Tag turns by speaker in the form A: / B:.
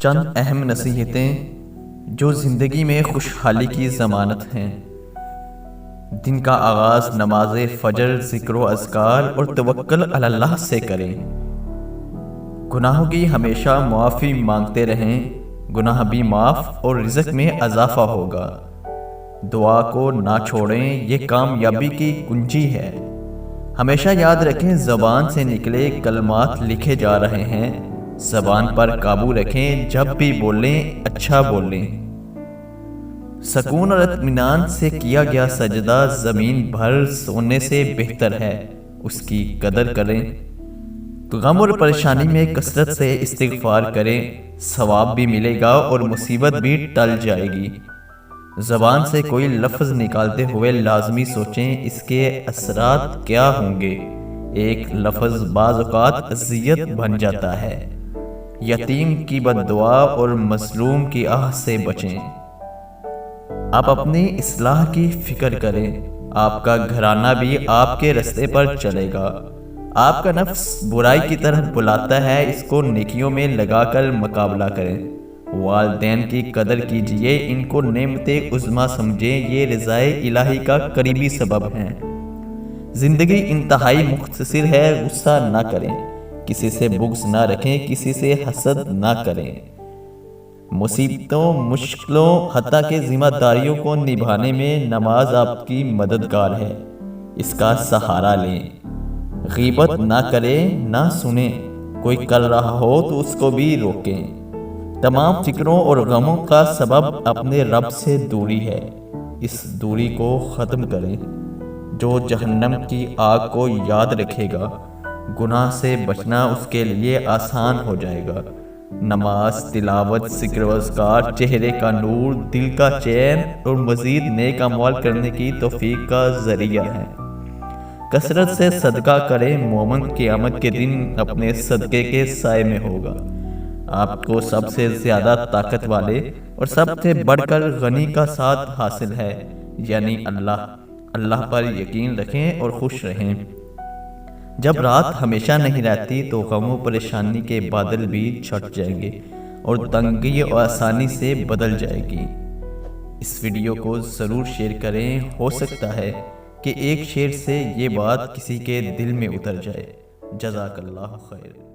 A: چند اہم نصیحتیں جو زندگی میں خوشحالی کی ضمانت ہیں۔ دن کا آغاز نماز فجر، ذکر و اذکار اور توکل علی اللہ سے کریں۔ گناہوں کی ہمیشہ معافی مانگتے رہیں، گناہ بھی معاف اور رزق میں اضافہ ہوگا۔ دعا کو نہ چھوڑیں، یہ کامیابی کی کنجی ہے۔ ہمیشہ یاد رکھیں زبان سے نکلے کلمات لکھے جا رہے ہیں، زبان پر قابو رکھیں، جب بھی بولیں اچھا بولیں۔ سکون اور اطمینان سے کیا گیا سجدہ زمین بھر سونے سے بہتر ہے، اس کی قدر کریں۔ غم اور پریشانی میں کثرت سے استغفار کریں، ثواب بھی ملے گا اور مصیبت بھی ٹل جائے گی۔ زبان سے کوئی لفظ نکالتے ہوئے لازمی سوچیں اس کے اثرات کیا ہوں گے۔ ایک لفظ بعض اوقات اذیت بن جاتا ہے۔ یتیم کی بد دعا اور مظلوم کی آہ سے بچیں۔ آپ اپنی اصلاح کی فکر کریں، آپ کا گھرانہ بھی آپ کے رستے پر چلے گا۔ آپ کا نفس برائی کی طرف بلاتا ہے، اس کو نیکیوں میں لگا کر مقابلہ کریں۔ والدین کی قدر کیجئے، ان کو نعمت عظمیٰ سمجھیں، یہ رضائے الہی کا قریبی سبب ہیں۔ زندگی انتہائی مختصر ہے، غصہ نہ کریں، کسی سے بغض نہ رکھیں، کسی سے حسد نہ کریں۔ مصیبتوں، مشکلوں، حتیٰ کہ ذمہ داریوں کو نبھانے میں نماز آپ کی مددگار ہے، اس کا سہارا لیں۔ غیبت نہ کریں، نہ سنیں، کوئی کر رہا ہو تو اس کو بھی روکیں۔ تمام فکروں اور غموں کا سبب اپنے رب سے دوری ہے، اس دوری کو ختم کریں۔ جو جہنم کی آگ کو یاد رکھے گا، گناہ سے بچنا اس کے لیے آسان ہو جائے گا۔ نماز، تلاوت، ذکر و اذکار چہرے کا نور، دل کا چین اور مزید نیک اعمال کرنے کی توفیق کا ذریعہ ہے۔ کثرت سے صدقہ کریں، مومن قیامت کے دن اپنے صدقے کے سائے میں ہوگا۔ آپ کو سب سے زیادہ طاقت والے اور سب سے بڑھ کر غنی کا ساتھ حاصل ہے، یعنی اللہ۔ اللہ پر یقین رکھیں اور خوش رہیں۔ جب رات ہمیشہ نہیں رہتی تو غم و پریشانی کے بادل بھی چھٹ جائیں گے اور تنگی اور آسانی سے بدل جائے گی۔ اس ویڈیو کو ضرور شیئر کریں، ہو سکتا ہے کہ ایک شیئر سے یہ بات کسی کے دل میں اتر جائے۔ جزاک اللہ خیر۔